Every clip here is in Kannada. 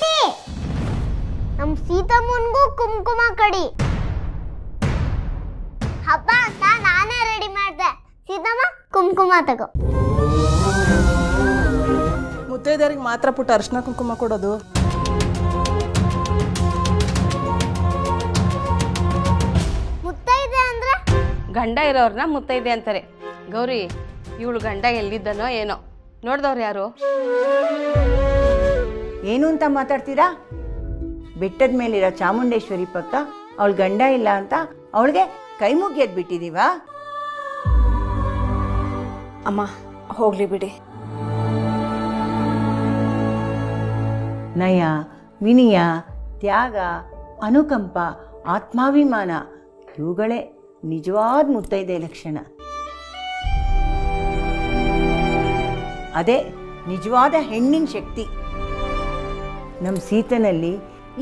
ಆಂಟಿ ನಮ್ ಸೀತಮ್ಮನ್ಗೂ ಕುಂಕುಮ ಕಡಿ. ಹಬ್ಬ ಅಂತ ನಾನೇ ರೆಡಿ ಮಾಡ್ದೆ. ಸೀತಮ್ಮ ಕುಂಕುಮ ತಗೋ. ಮುತ್ತೈದೆಯರಿಗೆ ಮಾತ್ರ ಪುಟ್ಟ ಅರ್ಶಿನ ಕುಂಕುಮ ಕೊಡೋದು. ಮುತ್ತೈದೆ ಅಂದ್ರೆ ಗಂಡ ಇರೋರ್ನ ಮುತ್ತೈದೆ ಅಂತಾರೆ. ಗೌರಿ, ಇವಳು ಗಂಡ ಎಲ್ಲಿದ್ದನೋ ಏನೋ, ನೋಡ್ದವ್ರು ಯಾರು? ಏನು ಅಂತ ಮಾತಾಡ್ತೀರಾ? ಬೆಟ್ಟದ ಮೇಲಿರೋ ಚಾಮುಂಡೇಶ್ವರಿ ಪಕ್ಕ ಅವಳ ಗಂಡ ಇಲ್ಲ ಅಂತ ಅವಳಿಗೆ ಕೈ ಮುಗಿಯೋದು ಬಿಟ್ಟಿದೀವಾ? ಅಮ್ಮ ಹೋಗ್ಲಿ ಬಿಡಿ. ನಯ, ವಿನಯ, ತ್ಯಾಗ, ಅನುಕಂಪ, ಆತ್ಮಾಭಿಮಾನ ಇವುಗಳೇ ನಿಜವಾದ ಮುತ್ತೈದೆ ಲಕ್ಷಣ. ಅದೇ ನಿಜವಾದ ಹೆಣ್ಣಿನ ಶಕ್ತಿ. ನಮ್ಮ ಸೀತನಲ್ಲಿ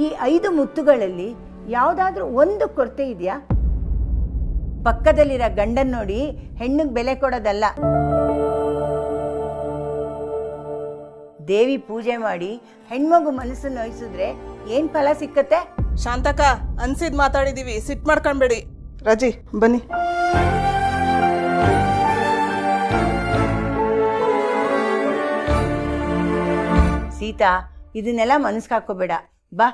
ಈ 5 ಮುತ್ತುಗಳಲ್ಲಿ ಯಾವುದಾದ್ರೂ ಒಂದು ಕೊರತೆ ಇದೆಯಾ? ಪಕ್ಕದಲ್ಲಿರೋ ಗಂಡನ್ ನೋಡಿ ಹೆಣ್ಣಿಗೆ ಬೆಲೆ ಕೊಡೋದಲ್ಲ. ದೇವಿ ಪೂಜೆ ಮಾಡಿ ಹೆಣ್ಮಗು ಮನಸ್ಸನ್ನು ನೋಯಿಸಿದ್ರೆ ಏನ್ ಫಲ ಸಿಕ್ಕತ್ತೆ? ಶಾಂತಕ, ಅನ್ಸಿದ್ ಮಾತಾಡಿದೀವಿ, ಸಿಟ್ ಮಾಡ್ಕೊಂಬೇಡಿ. ರಜಿ ಬನ್ನಿ. ಸೀತಾ, ಇದನ್ನೆಲ್ಲ ಮನಸ್ಸಿಗೆ ಹಾಕೋಬೇಡ. ಬಾ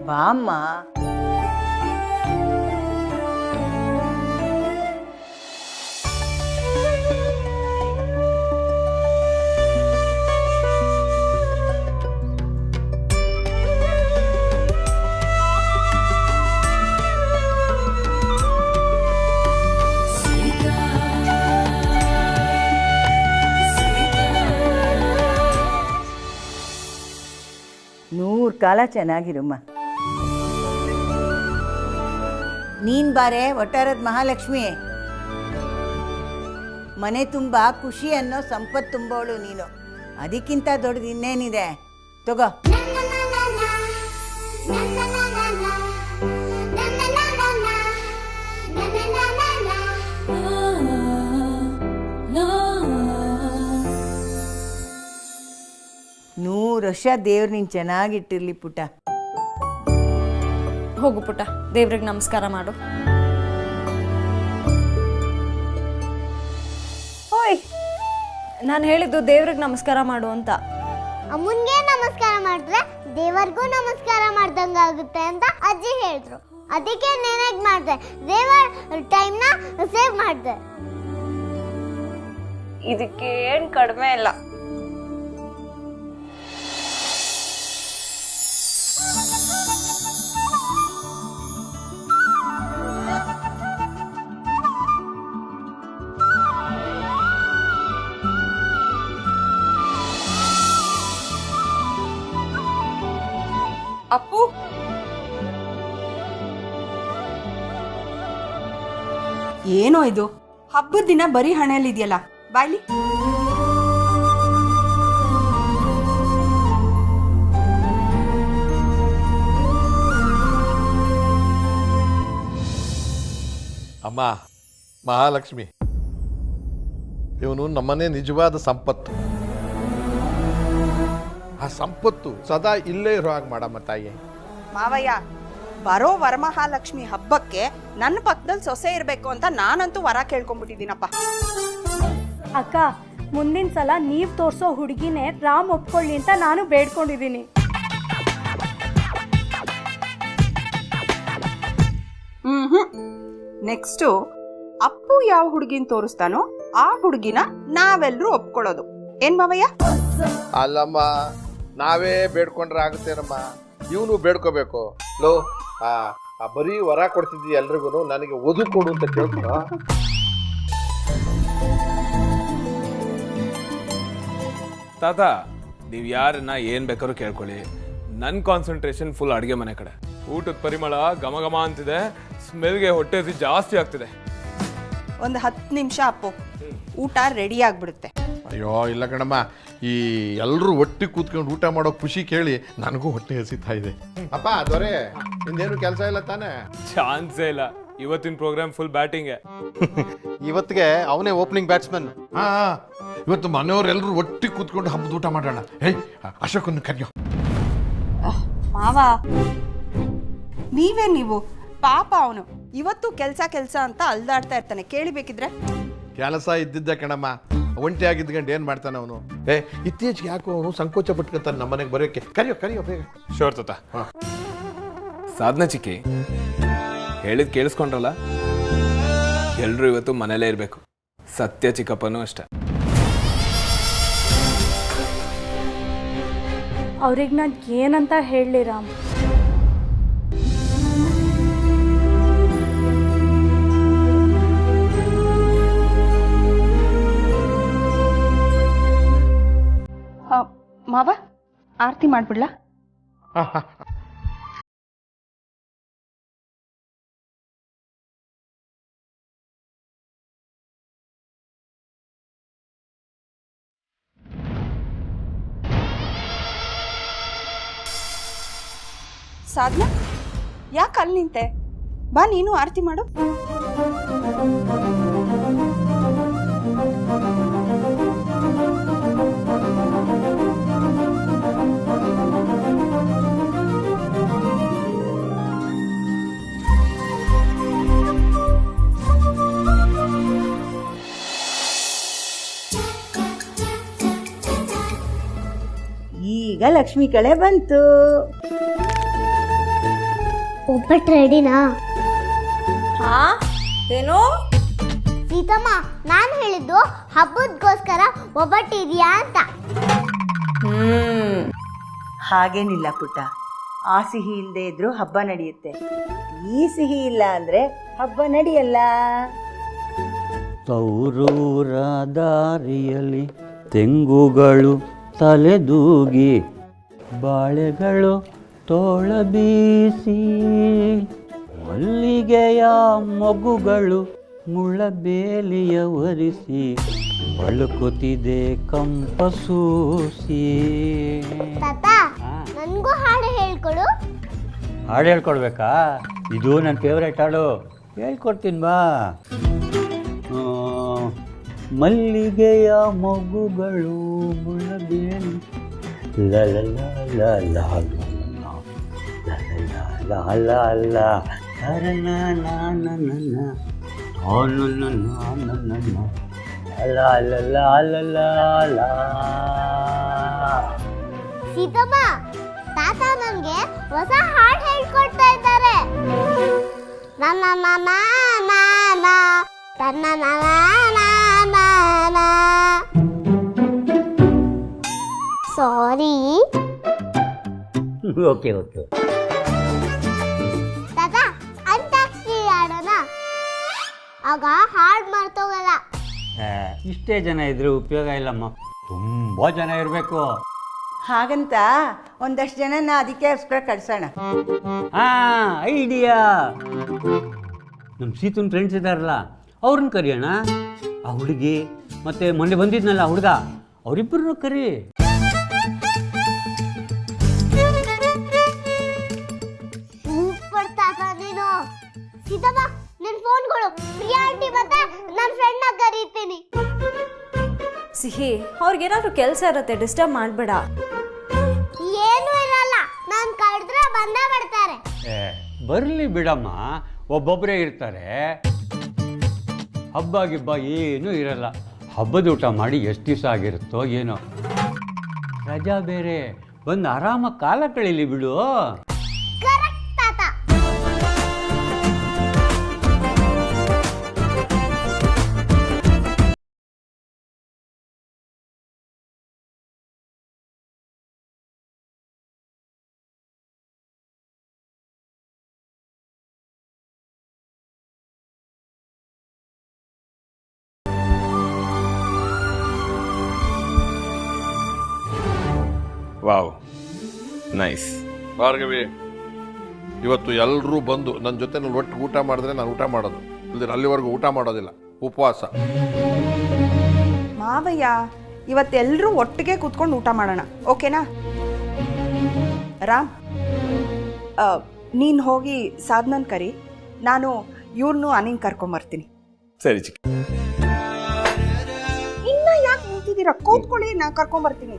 ಬಾಮ್ಮ. ಕಾಲ ಚೆನ್ನಾಗಿರಮ್ಮ. ನೀನ್ ಬಾರೆ ಒಟ್ಟಾರದ ಮಹಾಲಕ್ಷ್ಮಿ. ಮನೆ ತುಂಬ ಖುಷಿ ಅನ್ನೋ ಸಂಪತ್ತು ತುಂಬೋಳು ನೀನು. ಅದಕ್ಕಿಂತ ದೊಡ್ಡದು ಇನ್ನೇನಿದೆ? ತಗೋ. ವರ್ಷ ದೇವ್ರು ನೀನು ಚೆನ್ನಾಗಿಟ್ಟಿರ್ಲಿ ಪುಟ್ಟ. ಹೋಗು ಪುಟ್ಟ, ದೇವ್ರಿಗೆ ನಮಸ್ಕಾರ ಮಾಡು. ಓಯ್, ನಾನು ಹೇಳಿದ್ದು ದೇವ್ರಿಗೆ ನಮಸ್ಕಾರ ಮಾಡು ಅಂತ. ಅಮ್ಮನ್ಗೆ ನಮಸ್ಕಾರ ಮಾಡಿದ್ರೆ ದೇವರಿಗೂ ನಮಸ್ಕಾರ ಮಾಡ್ದಂಗಾಗುತ್ತೆ ಅಂತ ಅಜ್ಜಿ ಹೇಳಿದ್ರು. ಅದಕ್ಕೆ ನೆನಪು ಮಾಡಿದೆ, ದೇವರ ಟೈಮ್ನ ಸೇವ್ ಮಾಡಿದೆ. ಇದಕ್ಕೇನು ಕಡಿಮೆ ಇಲ್ಲ. ಅಪ್ಪು, ಏನೋ ಇದು ಹಬ್ಬದ ದಿನ ಬರೀ ಹಣೆಯಲ್ಲಿದೆಯಲ್ಲ, ಬಾಯ್ಲಿ. ಅಮ್ಮ ಮಹಾಲಕ್ಷ್ಮಿ, ಇವನು ನಮ್ಮನೆ ನಿಜವಾದ ಸಂಪತ್ತು. ಆ ಸಂಪತ್ತು ಸದಾ ಇಲ್ಲೇ ಇರೋ ಹಾಗೆ ಮಾಡಮ್ಮ ತಾಯಿ. ಮಾವಯ್ಯ, ಬರೋ ವರಮಹಾಲಕ್ಷ್ಮಿ ಹಬ್ಬಕ್ಕೆ ನನ್ನ ಪಕ್ಕದಲ್ಲಿ ಸೊಸೆ ಇರಬೇಕು ಅಂತ ನಾನಂತೂ ವರ ಕೇಳ್ಕೊಂಡ್ಬಿಟ್ಟಿದ್ದೀನಪ್ಪ. ಅಕ್ಕ, ಮುಂದಿನ ಸಲ ನೀವು ತೋರಿಸೋ ಹುಡುಗಿನೇ ರಾಮ್ ಒಪ್ಕೊಳ್ಳಿ ಅಂತ ನಾನು ಬೇಡ್ಕೊಂಡಿದ್ದೀನಿ. ನೆಕ್ಸ್ಟು ಅಪ್ಪು ಯಾವ ಹುಡುಗಿನ ತೋರಿಸ್ತಾನೋ ಆ ಹುಡುಗಿನ ನಾವೆಲ್ಲರೂ ಒಪ್ಕೊಳ್ಳೋದು. ಏನ್ ಮಾವಯ್ಯ? ಅಲ್ಲಮ್ಮ, ನಾವೇ ಬೇಡ್ಕೊಂಡ್ರೆ ಆಗುತ್ತೇನಮ್ಮ, ಇವನು ಬೇಡ್ಕೋಬೇಕು. ಲೋ, ಬರೀ ವರ ಕೊಡ್ತಿದ್ದಿ ಎಲ್ರಿಗೂ, ನನಗೆ ವಧು ಕೊಡು ಅಂತ ಕೇಳ್ಕೊ. ತಾತ, ನೀವು ಯಾರನ್ನ ಏನ್ ಬೇಕಾದ್ರೂ ಕೇಳ್ಕೊಳ್ಳಿ, ನನ್ನ ಕಾನ್ಸಂಟ್ರೇಷನ್ ಫುಲ್ ಅಡುಗೆ ಮನೆ ಕಡೆ. ಊಟದ ಪರಿಮಳ ಘಮ ಘಮ ಅಂತಿದೆ, ಸ್ಮೆಲ್ಗೆ ಹೊಟ್ಟೆ ಜಾಸ್ತಿ ಆಗ್ತಿದೆ. ಒಂದು 10 ನಿಮಿಷ ಅಪ್ಪು, ಊಟ ರೆಡಿ ಆಗ್ಬಿಡುತ್ತೆ. ಅಯ್ಯೋ ಇಲ್ಲ ಕಣಮ್ಮ, ಈ ಎಲ್ಲರೂ ಒಟ್ಟಿಗೆ ಕೂತ್ಕೊಂಡು ಊಟ ಮಾಡೋ ಖುಷಿ ಕೇಳಿ ನನಗೂ ಹೊಟ್ಟೆ ಹಸಿತಾ ಇದೆ. ಅಪ್ಪ ದೊರೆ, ನಿಂದೇನು ಕೆಲಸ ಇಲ್ಲ ತಾನೆ? ಚಾನ್ಸೇ ಇಲ್ಲ, ಇವತ್ತಿನ ಪ್ರೋಗ್ರಾಮ್ ಫುಲ್ ಬ್ಯಾಟಿಂಗ್. ಇವತ್ತಿಗೆ ಅವನೇ ಓಪನಿಂಗ್ ಬ್ಯಾಟ್ಸ್ಮನ್. ಇವತ್ತು ಮನೆಯವರೆಲ್ಲರೂ ಒಟ್ಟಿಗೆ ಕೂತ್ಕೊಂಡು ಹಬ್ಬದ ಊಟ ಮಾಡೋಣ. ಹೇಯ್ ಅಶೋಕನ್ನು ಕರೆಯೋ. ಮಾವ ನೀವೇ ನೀವು ಪಾಪ ಅವನು ಇವತ್ತು ಕೆಲ್ಸ ಅಂತ ಅಲ್ದಾಡ್ತಾ ಇರ್ತಾನೆ. ಕೇಳಿಬೇಕಿದ್ರೆ ಕೆಲಸ ಇದ್ದಿದ್ದ ಕಣಮ್ಮ, ಒಂಟಿ ಆಗಿದ್ಕೊಂಡು ಏನು ಮಾಡ್ತಾನೆ ಅವನು? ಇತ್ತೀಚೆಗೆ ಯಾಕೋ ಅವನು ಸಂಕೋಚ ಪಟ್ಕೊತಾನೆ ನಮ್ಮ ಮನೆಗೆ ಬರೋಕ್ಕೆ. ಕರಿಯೋ ಬೇಗ. ಶೋರ್ ತಾತ. ಸಾಧನ ಚಿಕ್ಕಿ ಹೇಳಿದ್ ಕೇಳಿಸ್ಕೊಂಡ್ರಲ್ಲ, ಎಲ್ರು ಇವತ್ತು ಮನೇಲೇ ಇರ್ಬೇಕು. ಸತ್ಯ ಚಿಕ್ಕಪ್ಪನೂ ಅಷ್ಟೆ. ಅವ್ರಿಗೆ ನಾನು ಏನಂತ ಹೇಳಲಿ ರಾಮ್? ಮಾವ ಆರತಿ ಮಾಡ್ಬಿಡ್ಲಾ? ಸಾಧನಾ, ಯಾಕೆ ಅಲ್ಲಿ ನಿಂತೆ? ಬಾ ನೀನು ಆರತಿ ಮಾಡು. ಈಗ ಲಕ್ಷ್ಮಿ ಕಳೆ ಬಂತು. ಒಬ್ಬಟ್ಟು ರೆಡಿನಾ? ಹಾ ಏನು? ಸೀತಮ್ಮ, ನಾನು ಹೇಳಿದ್ದು ಹಬ್ಬದಗೋಸ್ಕರ ಒಬ್ಬಟ್ಟು ಇದೆಯಾ ಅಂತ. ಹಾಗೇನಿಲ್ಲ ಪುಟ್ಟ, ಆ ಸಿಹಿ ಇಲ್ಲದೆ ಇದ್ರೂ ಹಬ್ಬ ನಡೆಯುತ್ತೆ. ಈ ಸಿಹಿ ಇಲ್ಲ ಅಂದ್ರೆ ಹಬ್ಬ ನಡೆಯಲ್ಲ. ತೌರೂರ ದಾರಿಯಲ್ಲಿ ತೆಂಗುಗಳು ತಲೆದೂಗಿ, ಬಾಳೆಗಳು ತೋಳ ಬೀಸಿ, ಮಲ್ಲಿಗೆಯ ಮೊಗ್ಗುಗಳು ಮುಳ್ಳಬೇಲಿಯ ಒರಿಸಿ, ಬಳುಕುತ್ತಿದೆ ಕಂಪಸೂಸಿ. ತಾತ, ನನಗೂ ಹಾಡು ಹೇಳ್ಕೊಡು. ಹಾಡು ಹೇಳ್ಕೊಡ್ಬೇಕಾ? ಇದು ನನ್ನ ಫೇವ್ರೇಟ್ ಹಾಡು, ಹೇಳ್ಕೊಡ್ತೀನಿ ಬಾ. ಮಲ್ಲಿಗೆಯ ಮೊಗ್ಗುಗಳು ಮುಳ್ಳಬೇಲಿ, ಸೀತಮ್ಮ, ತಾತ ನನಗೆ ಹೊಸ ಹಾಡು ಹೇಳ್ಕೊಡ್ತಾ ಇದ್ದಾರೆ. ಸಾರಿ. Okay okay. ತಾತ, ಅಂತಾಕ್ಷರಿ ಆಡೋಣ, ಆಗ ಹಾಡು ಮರ್ತೋಗಲ್ಲ. ಇಷ್ಟೇ ಜನ ಇದ್ರೆ ಉಪಯೋಗ ಇಲ್ಲಮ್ಮ, ತುಂಬ ಜನ ಇರಬೇಕು. ಹಾಗಂತ ಒಂದಷ್ಟು ಜನನ ಅದಕ್ಕೋಸ್ಕರ ಕಳ್ಸೋಣ. ಐಡಿಯಾ. ನಮ್ಮ ಸೀತನ್ ಫ್ರೆಂಡ್ಸ್ ಇದ್ದಾರಲ್ಲ, ಅವ್ರನ್ನ ಕರಿಯೋಣ. ಆ ಹುಡುಗಿ ಮತ್ತೆ ಮೊನ್ನೆ ಬಂದಿದ್ನಲ್ಲ ಹುಡುಗ, ಅವರಿಬ್ಬರನ್ನು ಕರಿ. ಸೂಪರ್ ತಾತ ನೀನು. ಸೀತಮ್ಮ, ನಿನ್ ಫೋನ್ ಕೊಡು, ಪ್ರಿಯಾ ಆಂಟಿ ಮತ್ತೆ ನನ್ನ ಫ್ರೆಂಡ್ ನ ಕರೀತೀನಿ. ಸಿಹಿ, ಅವ್ರಿಗೇನಾದ್ರೂ ಕೆಲಸ ಇರುತ್ತೆ, ಡಿಸ್ಟರ್ಬ್ ಮಾಡಬೇಡ. ಏನು ಇರಲ್ಲ, ನಾನು ಕರೆದ್ರೆ ಬಂದೇ ಬರ್ತಾರೆ. ಬರಲಿ ಬಿಡಮ್ಮ, ಒಬ್ಬೊಬ್ಬರೇ ಇರ್ತಾರೆ. ಹಬ್ಬ ಗಿಬ್ಬ ಏನೂ ಇರಲ್ಲ. ಹಬ್ಬದ ಊಟ ಮಾಡಿ ಎಷ್ಟು ದಿವಸ ಆಗಿರುತ್ತೋ ಏನೋ. ರಜಾ ಬೇರೆ, ಬಂದು ಆರಾಮಾಗಿ ಕಾಲ ಕಳೀಲಿ ಬಿಡು. ಕರೆಕ್ಟ್ ತಾತ. Wow, nice. ಭಾರ್ಗವಿ, ಇವತ್ತು ಎಲ್ಲರೂ ಬಂದು ನನ್ನ ಜೊತೆ ಒಟ್ಟು ಊಟ ಮಾಡಿದ್ರೆ ನಾನು ಊಟ ಮಾಡೋದು, ಇಲ್ದಿರ ಅಲ್ಲಿವರೆಗೂ ಊಟ ಮಾಡೋದಿಲ್ಲ, ಉಪವಾಸ. ಮಾವಯ್ಯ, ಇವತ್ತೆಲ್ಲರೂ ಒಟ್ಟಿಗೆ ಕೂತ್ಕೊಂಡು ಊಟ ಮಾಡೋಣ, ಓಕೆನಾ? ರಾಮ್, ನೀನು ಹೋಗಿ ಸಾಧನನ್ ಕರಿ, ನಾನು ಇವ್ರನ್ನೂ ಅನಿಂಗ್ ಕರ್ಕೊಂಬರ್ತೀನಿ. ಸರಿ ಚಿಕ್ಕಿ. ಇನ್ನ ಯಾಕೆ ನಿಂತಿದ್ದೀರಾ? ನಿಂತ್ಕೊಂಡಿದ್ದೀರಾ? ಕೂತ್ಕೊಳ್ಳಿ, ನಾ ಕರ್ಕೊಂಬರ್ತೀನಿ.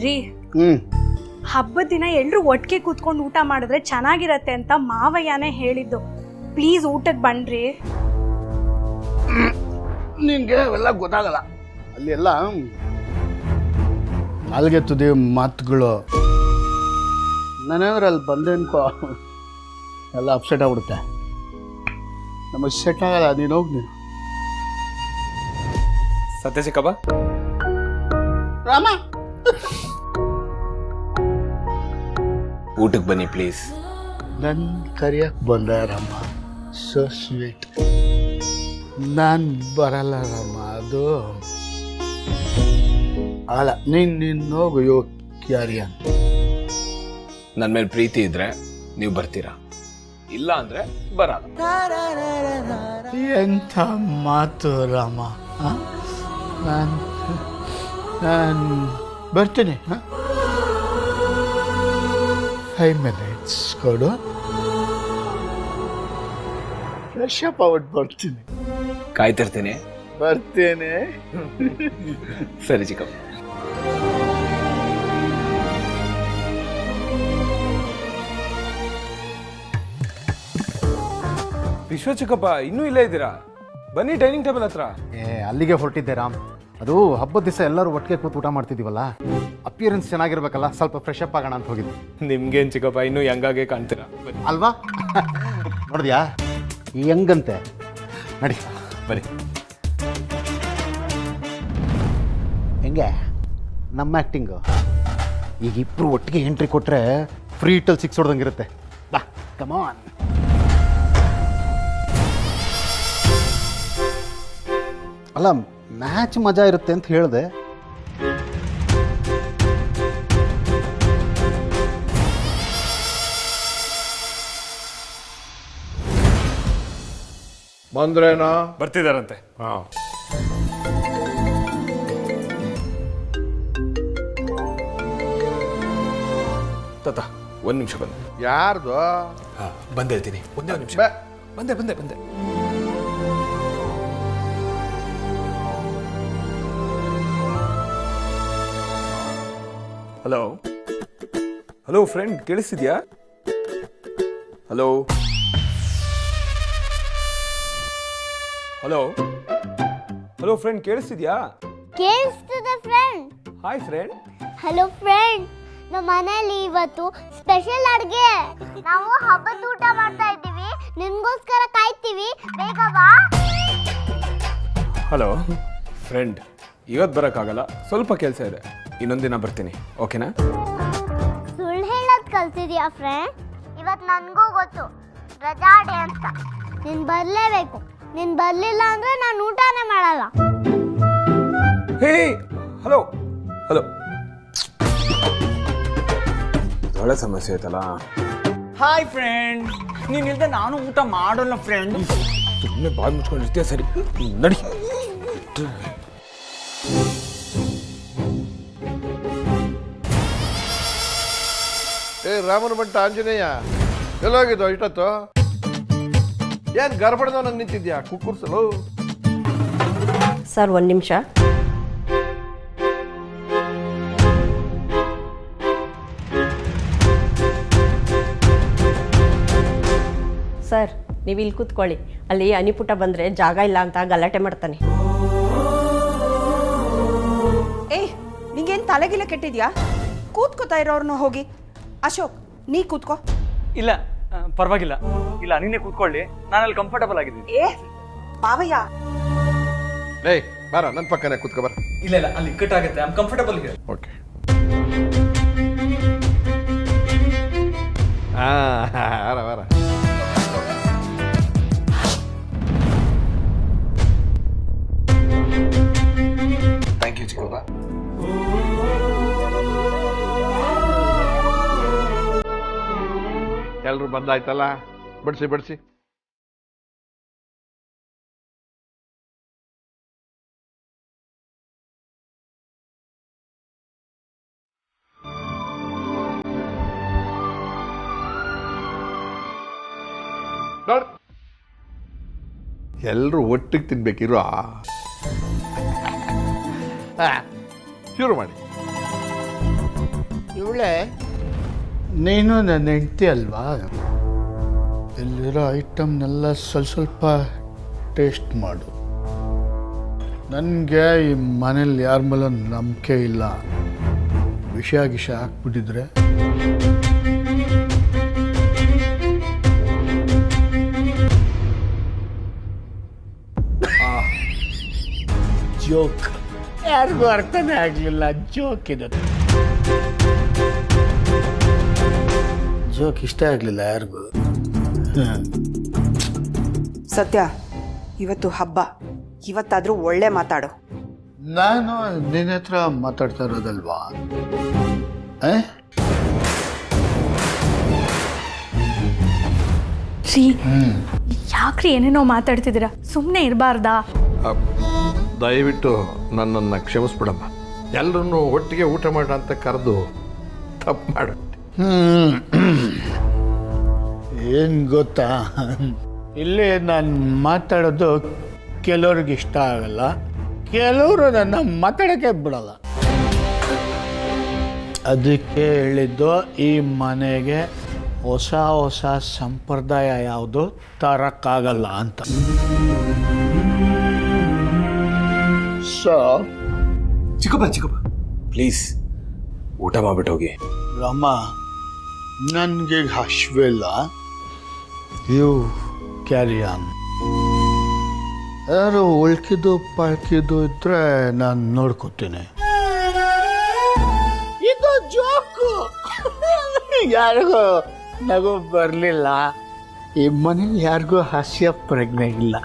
ರೀ ಹಬ್ಬದ ದಿನ ಎಲ್ರು ಒಟ್ಟಿಗೆ ಕೂತ್ಕೊಂಡು ಊಟ ಮಾಡಿದ್ರೆ ಚೆನ್ನಾಗಿರತ್ತೆ ಅಂತ ಮಾವಯ್ಯನೇ ಹೇಳಿದ್ದು. ಪ್ಲೀಸ್ ಊಟಕ್ಕೆ ಬನ್ರಿ. ನಿಂಗೆ ಅವೆಲ್ಲ ಗೊತ್ತಾಗಲ್ಲ. ಅಲ್ಲಿ ಎಲ್ಲ ನಾಲ್ಗೆ ತುದಿ ಮಾತುಗಳು. ನಾನೇಂದ್ರೆ ಅಲ್ಲಿ ಬಂದೆ ಅನ್ಕೋ ಎಲ್ಲ ಅಪ್ಸೆಟ್ ಆಗ್ಬಿಡುತ್ತೆ. ನಮಗೆ ಸೆಟ್ ಆಗಲ್ಲ. ನೀನು ಹೋಗಿ ನೀನು ಸತ್ಯ ಚಿಕ್ಕಪ್ಪ. ರಾಮ ಊಟಕ್ಕೆ ಬನ್ನಿ ಪ್ಲೀಸ್. ನನ್ನ ಕರಿಯಕ್ಕೆ ಬಂದ ರಾಮ. So sweet. ನಾನು ಬರಲ್ಲ ರಾಮ. ಅದು ಅಲ್ಲ, ನೀನು ಹೋಗು ಯೋಗ್ಯಾರಿಯ. ನನ್ನ ಮೇಲೆ ಪ್ರೀತಿ ಇದ್ರೆ ನೀವು ಬರ್ತೀರಾ, ಇಲ್ಲ ಅಂದ್ರೆ ಬರಲ್ಲ. ಎಂಥ ಮಾತು ರಾಮ. ನಾನು ಬರ್ತೀನಿ. 5 minutes ಕೊಡು. ಫ್ರೆಶ್ ಅಪ್ ಔಟ್ ಬರ್ತೀನಿ. ಕಾಯ್ತಿರ್ತೀನಿ. ಬರ್ತೇನೆ. ಸರಿ ಚಿಕ್ಕಪ್ಪ. ವಿಶ್ವ ಚಿಕ್ಕಪ್ಪ ಇನ್ನೂ ಇಲ್ಲೇ ಇದ್ದೀರಾ? ಬನ್ನಿ ಡೈನಿಂಗ್ ಟೇಬಲ್ ಹತ್ರ. ಅಲ್ಲಿಗೆ ಹೊರಟಿದ್ದೆ ರಾಮ್. ಅದು ಹಬ್ಬದ ದಿವಸ ಎಲ್ಲರೂ ಒಟ್ಟಿಗೆ ಕೂತು ಊಟ ಮಾಡ್ತಿದ್ದೀವಲ್ಲ, ಅಪಿಯರೆನ್ಸ್ ಚೆನ್ನಾಗಿರ್ಬೇಕಲ್ಲ, ಸ್ವಲ್ಪ ಫ್ರೆಶ್ ಅಪ್ ಆಗೋಣ ಅಂತ ಹೋಗಿದ್ವಿ. ನಿಮ್ಗೇನು ಚಿಕ್ಕಪ್ಪ ಇನ್ನೂ ಯಂಗಾಗೆ ಕಾಣ್ತೀರಾ ಅಲ್ವಾ? ನೋಡಿದ್ಯಾ ಹೆಂಗಂತೆ. ನಡಿ ಬರೀ. ಹೆಂಗೆ ನಮ್ಮ ಆ್ಯಕ್ಟಿಂಗು? ಈಗ ಇಬ್ಬರು ಒಟ್ಟಿಗೆ ಎಂಟ್ರಿ ಕೊಟ್ಟರೆ ಫ್ರೀ ಇಟ್ಟಲ್ಲಿ 6 ಹೊಡೆದಂಗಿರುತ್ತೆ. ಬಾ ಕಮಾನ್. ಅಲ್ಲ, ಮ್ಯಾಚ್ ಮಜಾ ಇರುತ್ತೆ ಅಂತ ಹೇಳಿದೆ. ಬಂದ್ರೇನೋ? ಬರ್ತಿದಾರಂತೆ. ತಾತ ಒಂದು ನಿಮಿಷ ಬಂದೆ. ಯಾರ್ದು? ಬಂದೆ ಹೇಳ್ತೀನಿ, ಒಂದೇ ನಿಮಿಷ. ಬಂದೆ ಬಂದೆ ಬಂದೆ. ಹಲೋ ಹಲೋ ಫ್ರೆಂಡ್, ಕೇಳಿಸ್ತಿದ್ಯಾ? ಹಲೋ ಹಲೋ ಹಲೋ ಫ್ರೆಂಡ್, ಕೇಳಿಸ್ತಿದ್ಯಾ? ಕೇಳಿಸ್ತದೆ friend. Hi friend. Hello friend, ನಮ್ಮ ಮನೇಲಿ ಇವತ್ತು ಸ್ಪೆಷಲ್ ಅಡುಗೆ. ನಾವು ಹಬ್ಬದ ಊಟ ಮಾಡ್ತಾ ಇದ್ದೀವಿ, ನಿನ್ಗೋಸ್ಕರ ಕಾಯ್ತೀವಿ, ಬೇಗ ಬಾ. ಹಲೋ ಫ್ರೆಂಡ್, ಇವತ್ತು ಬರೋಕ್ಕಾಗಲ್ಲ, ಸ್ವಲ್ಪ ಕೆಲಸ ಇದೆ, ಇನ್ನೊಂದಿನ ಬರ್ತೀನಿ, ಓಕೆನಾ? ಸುಳ್ಳು ಹೇಳೋದು ಕಲ್ತಿದ್ಯಾ ಫ್ರೆಂಡ್? ಇವತ್ತು ನನಗೂ ಗೊತ್ತು ರಜಾ ಡೇ ಅಂತ. ನೀನು ಬರಲೇಬೇಕು. ನೀನು ಬರಲಿಲ್ಲ ಅಂದರೆ ನಾನು ಊಟನೇ ಮಾಡಲ್ಲ. ಹೇ ಹಲೋ ಹಲೋ, ಒಳ್ಳೆ ಸಮಸ್ಯೆ ಆಯ್ತಲ್ಲ. ಹಾಯ್ ಫ್ರೆಂಡ್, ನೀನ್ ಇಲ್ದೆ ನಾನು ಊಟ ಮಾಡೋಲ್ಲ ಫ್ರೆಂಡ್. ಸುಮ್ಮನೆ ಬಾಯ್ ಮುಚ್ಕೊಂಡಿರ್ತೀಯ. ಸರಿ ನಡಿ. ರಾಮನ ಬಂಟ ಆಂಜನೇಯ ಎಲ್ಲೋಗಿದ್ದು ಇಷ್ಟೊತ್ತು? ಏನ್ ಗರ್ಭಣದವನಾಗ ನಿಂತಿದ್ಯಾ? ಕುಕ್ಕುರ್ಸಲು. ಸರ್ ಒಂದು ನಿಮಿಷ. ಸರ್ ನೀವು ಇಲ್ಲಿ ಕೂತ್ಕೊಳ್ಳಿ. ಅಲ್ಲಿ ಅನಿಪುಟ ಬಂದರೆ ಜಾಗ ಇಲ್ಲ ಅಂತ ಗಲಾಟೆ ಮಾಡ್ತಾನೆ. ಏಯ್, ನಿಂಗೇನು ತಲೆಗಿಲ್ಲ ಕೆಟ್ಟಿದ್ಯಾ? ಕೂತ್ಕೋತಾ ಇರೋರ್ನು ಹೋಗಿ. ಅಶೋಕ್, ನೀ ಕೂತ್ಕೋ. ಇಲ್ಲ ಪರವಾಗಿಲ್ಲ, ಇಲ್ಲ ನೀನೇ ಕೂತ್ಕೊಳ್ಳಿ, ನಾನು ಅಲ್ಲಿ ಕಂಫರ್ಟಬಲ್ ಆಗಿದ್ದೀನಿ. ಏ ಮಾವಯ್ಯ, ಏಯ್ ಬಾರ, ನನ್ನ ಪಕ್ಕನೇ ಕೂತ್ಕೋ ಬರ. ಇಲ್ಲ ಇಲ್ಲ, ಅಲ್ಲಿ ಇಕ್ಕಟ್ಟಾಗುತ್ತೆ. I am comfortable here. Okay. ಬಾರ ಬಾರ. ಥ್ಯಾಂಕ್ ಯು ಚಿಕ್ಕಪ್ಪ. ಎಲ್ರು ಬಂದಾಯ್ತಲ್ಲ, ಬಡಿಸಿ ಬಡಿಸಿ. ಎಲ್ರು ಒಟ್ಟಿಗೆ ತಿನ್ಬೇಕಿರೋ. ಶುರು ಮಾಡಿ. ಇವಳೆ ನೀನು ನನ್ನ ಹೆಂಡತಿ ಅಲ್ವಾ? ಇಲ್ಲಿರೋ ಐಟಮ್ನೆಲ್ಲ ಸ್ವಲ್ಪ ಟೇಸ್ಟ್ ಮಾಡು. ನನಗೆ ಈ ಮನೇಲಿ ಯಾರ ಮೇಲೂ ನಂಬಿಕೆ ಇಲ್ಲ. ವಿಷ ಹಾಕ್ಬಿಟ್ಟಿದ್ರೆ ಜೋಕ್ ಯಾರಿಗೂ ಅರ್ಥನೇ ಆಗಲಿಲ್ಲ. ಜೋಕ್ ಇದೆ, ಜೋಕ್ ಇಷ್ಟ ಆಗಲಿಲ್ಲ ಯಾರಿಗೂ. ಸತ್ಯ, ಇವತ್ತು ಹಬ್ಬ, ಇವತ್ತಾದ್ರೂ ಒಳ್ಳೆ ಮಾತಾಡು. ನಾನು ನಿನ್ನ ಹತ್ರ ಮಾತಾಡ್ತಾ ಇರೋದಲ್ವಾ? ರೀ ಯಾಕ್ರಿ ಏನೇನೋ ಮಾತಾಡ್ತಿದ್ದೀರಾ? ಸುಮ್ಮನೆ ಇರಬಾರ್ದಾ? ದಯವಿಟ್ಟು ನನ್ನನ್ನು ಕ್ಷಮಿಸ್ಬಿಡಮ್ಮ. ಎಲ್ಲರನ್ನೂ ಒಟ್ಟಿಗೆ ಊಟ ಮಾಡ ಅಂತ ಕರೆದು ತಪ್ಪು ಮಾಡು. ಏನು ಗೊತ್ತಾ, ಇಲ್ಲಿ ನಾನು ಮಾತಾಡೋದು ಕೆಲವ್ರಿಗೆ ಇಷ್ಟ ಆಗಲ್ಲ, ಕೆಲವರು ನನ್ನ ಮಾತಾಡೋಕ್ಕೆ ಬಿಡಲ್ಲ. ಅದಕ್ಕೆ ಹೇಳಿದ್ದು ಈ ಮನೆಗೆ ಹೊಸ ಹೊಸ ಸಂಪ್ರದಾಯ ಯಾವುದು ತರಕ್ಕಾಗಲ್ಲ ಅಂತ. ಸೊ ಚಿಕ್ಕಪ್ಪ ಪ್ಲೀಸ್ ಊಟ ಮಾಡ್ಬಿಟ್ಟು ಹೋಗಿ. ರಾಮ, ನನಗೆ ಹಶ್ವಿಲ್ಲ. You carry on. ಯಾರು ಉಳ್ಕಿದ್ದು ಪಳ್ಕಿದ್ದು ಇದ್ರೆ ನಾನು ನೋಡ್ಕೊತೀನಿ. ಇದು ಜೋಕು, ಯಾರಿಗೂ ನಗು ಬರಲಿಲ್ಲ. ಈ ಮನೇಲಿ ಯಾರಿಗೂ ಹಾಸ್ಯ ಪ್ರಜ್ಞೆ ಇಲ್ಲ.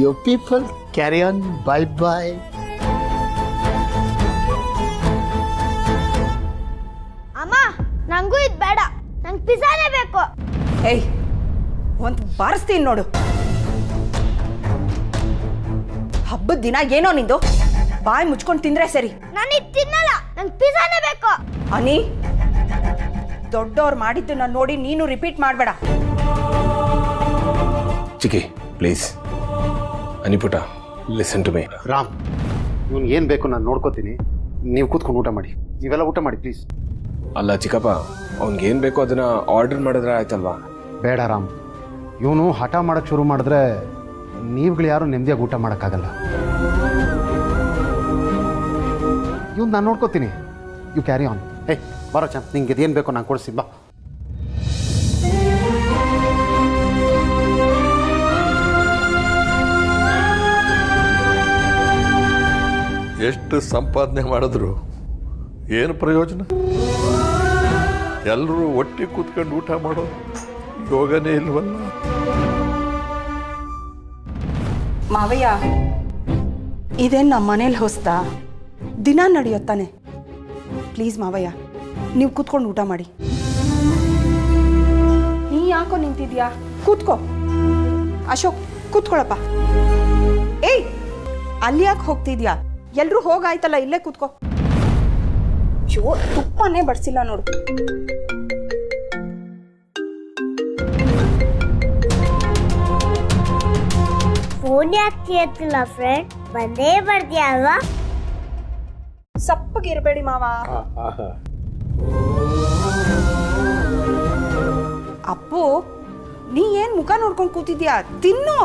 You people carry on. Bye bye. ಅಮ್ಮ, ನಂಗೂ ಇದು ಬೇಡ, ನಂಗೆ ಪಿಜ್ಜಾನೇ ಬೇಕು. ಏಯ್, ಒಂದು ಬಾರಿಸ್ತೀನಿ ನೋಡು. ಹಬ್ಬದ ದಿನ ಏನೋ ನಿಂದು, ಬಾಯಿ ಮುಚ್ಕೊಂಡು ತಿಂದ್ರೆ ಸರಿ. ನಾನು ಇದು ತಿನ್ನಲ್ಲ, ನಂಗೆ ಪಿಜ್ಜಾನೇ ಬೇಕು. ಅನಿ, ದೊಡ್ಡವ್ರು ಮಾಡಿದ್ದನ್ನ ನೋಡಿ ನೀನು ರಿಪೀಟ್ ಮಾಡಬೇಡ. ಚಿಕ್ಕಿ ಪ್ಲೀಸ್. ಅನಿಪುಟ ಲಿಸನ್ ಟು ಮೀ. ರಾಮ್, ಇವನು ಏನು ಬೇಕು ನಾನು ನೋಡ್ಕೋತೀನಿ. ನೀವು ಕೂತ್ಕೊಂಡು ಊಟ ಮಾಡಿ. ನೀವೆಲ್ಲ ಊಟ ಮಾಡಿ ಪ್ಲೀಸ್. ಅಲ್ಲ ಚಿಕ್ಕಪ್ಪ, ಅವ್ನಿಗೇನು ಬೇಕೋ ಅದನ್ನ ಆರ್ಡರ್ ಮಾಡಿದ್ರೆ ಆಯ್ತಲ್ವಾ? ಬೇಡ ರಾಮ್, ಇವನು ಹಠ ಮಾಡೋಕ್ಕೆ ಶುರು ಮಾಡಿದ್ರೆ ನೀವುಗಳು ಯಾರು ನೆಮ್ಮದಿಯಾಗಿ ಊಟ ಮಾಡೋಕ್ಕಾಗಲ್ಲ. ಇವ್ನು ನಾನು ನೋಡ್ಕೋತೀನಿ. You carry on. ಏಯ್ ಬರೋ ಚಂದ, ನಿಂಗೆ ಇದೇನು ಬೇಕೋ ನಾನು ಕೊಡಿಸಿ ಬಾ. ಎಷ್ಟು ಸಂಪಾದನೆ ಮಾಡಿದ್ರು ಏನು ಪ್ರಯೋಜನ? ಎಲ್ಲರೂ ಒಟ್ಟಿಗೆ ಕೂತ್ಕೊಂಡು ಊಟ ಮಾಡೋ ಯೋಗನೇ ಇಲ್ವಲ್ಲ. ಮಾವಯ್ಯ, ಇದೇನು ನಮ್ಮ ಮನೇಲಿ ಹೊಸ್ತಾ? ದಿನ ನಡೆಯುತ್ತಾನೆ. ಪ್ಲೀಸ್ ಮಾವಯ್ಯ, ನೀವು ಕೂತ್ಕೊಂಡು ಊಟ ಮಾಡಿ. ನೀ ಯಾಕೋ ನಿಂತಿದ್ಯಾ? ಕೂತ್ಕೋ. ಅಶೋಕ್, ಕೂತ್ಕೊಳಪ್ಪ. ಏಯ್, ಅಲ್ಲಿ ಯಾಕೆ ಹೋಗ್ತಿದ್ಯಾ? ಎಲ್ರೂ ಹೋಗಾಯ್ತಲ್ಲ, ಇಲ್ಲೇ ಕೂತ್ಕೋ. ಶೋ, ತುಪ್ಪನೇ ಬಡಿಸಿಲ್ಲ ನೋಡು. ಫೋನ್ ಯಾಕೆ ಎತ್ತಿಲ್ಲ ಫ್ರೆಂಡ್? ಬಂದೇ ಬರ್ತೀಯ ಅಲ್ವಾ? ಸಪ್ಪಗಿರ್ಬೇಡಿ ಮಾವ. ಅಪ್ಪು, ನೀ ಏನ್ ಮುಖ ನೋಡ್ಕೊಂಡು ಕೂತಿದ್ಯಾ? ತಿನ್ನು.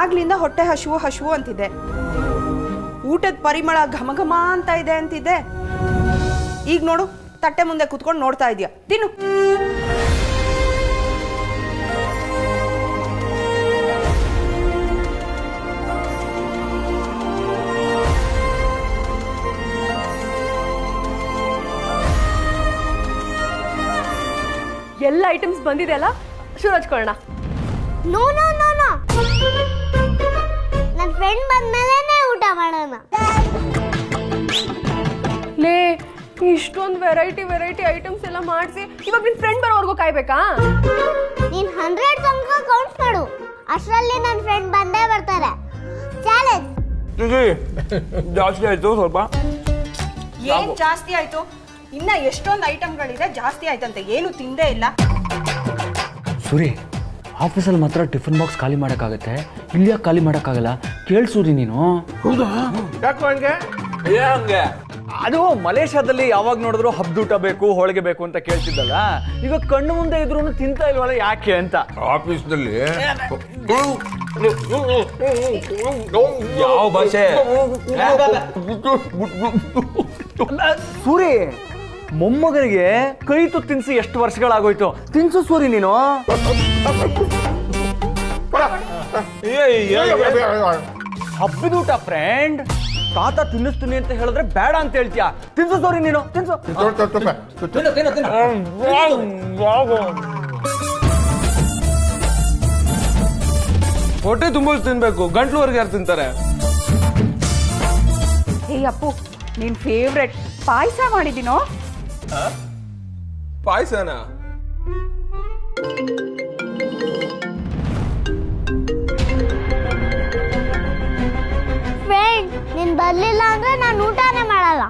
ಆಗ್ಲಿಂದ ಹೊಟ್ಟೆ ಹಶುವು ಹಶುವು ಅಂತಿದೆ. ಊಟದ ಪರಿಮಳ ಘಮ ಘಮ ಅಂತ ಇದೆ ಅಂತಿದೆ. ಈಗ ನೋಡು, ತಟ್ಟೆ ಮುಂದೆ ಕೂತ್ಕೊಂಡು ನೋಡ್ತಾ ಇದೀಯ. ತಿನ್ನು. ಎಲ್ಲ ಐಟಮ್ಸ್ ಬಂದಿದೆ ಅಲ್ಲ, ಶುರು ಹಚ್ಕೊಳ್ಳೋಣ. ನೋ ನೋ ನೋ ನೋ, ನನ್ನ ಫ್ರೆಂಡ್ ಬಂದ್ಮೇಲೆ ಊಟ ಮಾಡೋಣ. ಲೇ, ಇಷ್ಟೊಂದು ವೆರೈಟಿ ಐಟಮ್ಸ್ ಎಲ್ಲ ಮಾಡಿಸಿ ಇವಾಗ ನಿನ್ನ ಫ್ರೆಂಡ್ ಬರೋವರೆಗೂ ಕಾಯ್ಬೇಕಾ? ನೀನ್ 100 ತನಕ ಕೌಂಟ್ ಮಾಡು, ಅಷ್ಟರಲ್ಲಿ ನನ್ನ ಫ್ರೆಂಡ್ ಬಂದೇ ಬರ್ತಾರೆ. ಚಾಲೆಂಜ್. ಜಾಸ್ತಿ ಆಯ್ತು ಸ್ವಲ್ಪ. ಏನ್ ಜಾಸ್ತಿ ಆಯ್ತು? ಇನ್ನ ಎಷ್ಟೊಂದು ಐಟಮ್ಗಳಿದೆ, ಜಾಸ್ತಿ ಆಯ್ತಂತೆ. ಏನು ತಿಂದೇ ಇಲ್ಲ. ಸುರಿ, ಆಫೀಸಲ್ಲಿ ಮಾತ್ರ ಟಿಫಿನ್ ಬಾಕ್ಸ್ ಖಾಲಿ ಮಾಡೋಕ್ಕಾಗತ್ತೆ, ಇಲ್ಲಿ ಯಾಕೆ ಖಾಲಿ ಮಾಡೋಕ್ಕಾಗಲ್ಲ? ಕೇಳಿಸೂರಿ ನೀನು. ಹೌದಾ? ಯಾಕೋ ಹಂಗೆ? ಹಂಗೆ ಅದು ಮಲೇಷ್ಯಾದಲ್ಲಿ ಯಾವಾಗ ನೋಡಿದ್ರು ಹಬ್ಬದೂಟ ಬೇಕು, ಹೋಳಿಗೆ ಬೇಕು ಅಂತ ಕೇಳ್ತಿದ್ದಲ್ಲ, ಈಗ ಕಣ್ಣು ಮುಂದೆ ಇದ್ರೂ ತಿಂತಾ ಇಲ್ವಲ್ಲ, ಯಾಕೆ ಅಂತ. ಆಫೀಸ್ನಲ್ಲಿ ಯಾವ ಭಾಷೆ? ಸೂರಿ, ಮೊಮ್ಮಗನಿಗೆ ಕೈ ತುತ್ತು ತಿನ್ಸಿ ಎಷ್ಟು ವರ್ಷಗಳಾಗೋಯ್ತು, ತಿನ್ಸು ಸೂರಿ ನೀನು. ಹಬ್ಬದೂಟ ಫ್ರೆಂಡ್, ತಾತ ತಿನ್ನಿಸ್ತೀನಿ ಅಂತ ಹೇಳಿದ್ರೆ ಬೇಡ ಅಂತ ಹೇಳ್ತೀಯಾ? ತಿನ್ಸು ಸೋರಿ ನೀನು, ತಿನ್ಸು. ಹೊಟ್ಟೆ ತುಂಬ ತಿನ್ಬೇಕು, ಗಂಟ್ಲುವರೆಗೆ ಯಾರು ತಿಂತಾರೆ? ಹೇ ಅಪ್ಪು, ನಿನ್ ಫೇವ್ರೆಟ್ ಪಾಯಸ ಮಾಡಿದ್ದೀನೋ? ಪಾಯಸನ? ಫ್ರೆಂಡ್, ನೀನ್ ಬರ್ಲಿಲ್ಲ ಅಂದ್ರೆ ನಾನು ಊಟನೇ ಮಾಡಲ್ಲ.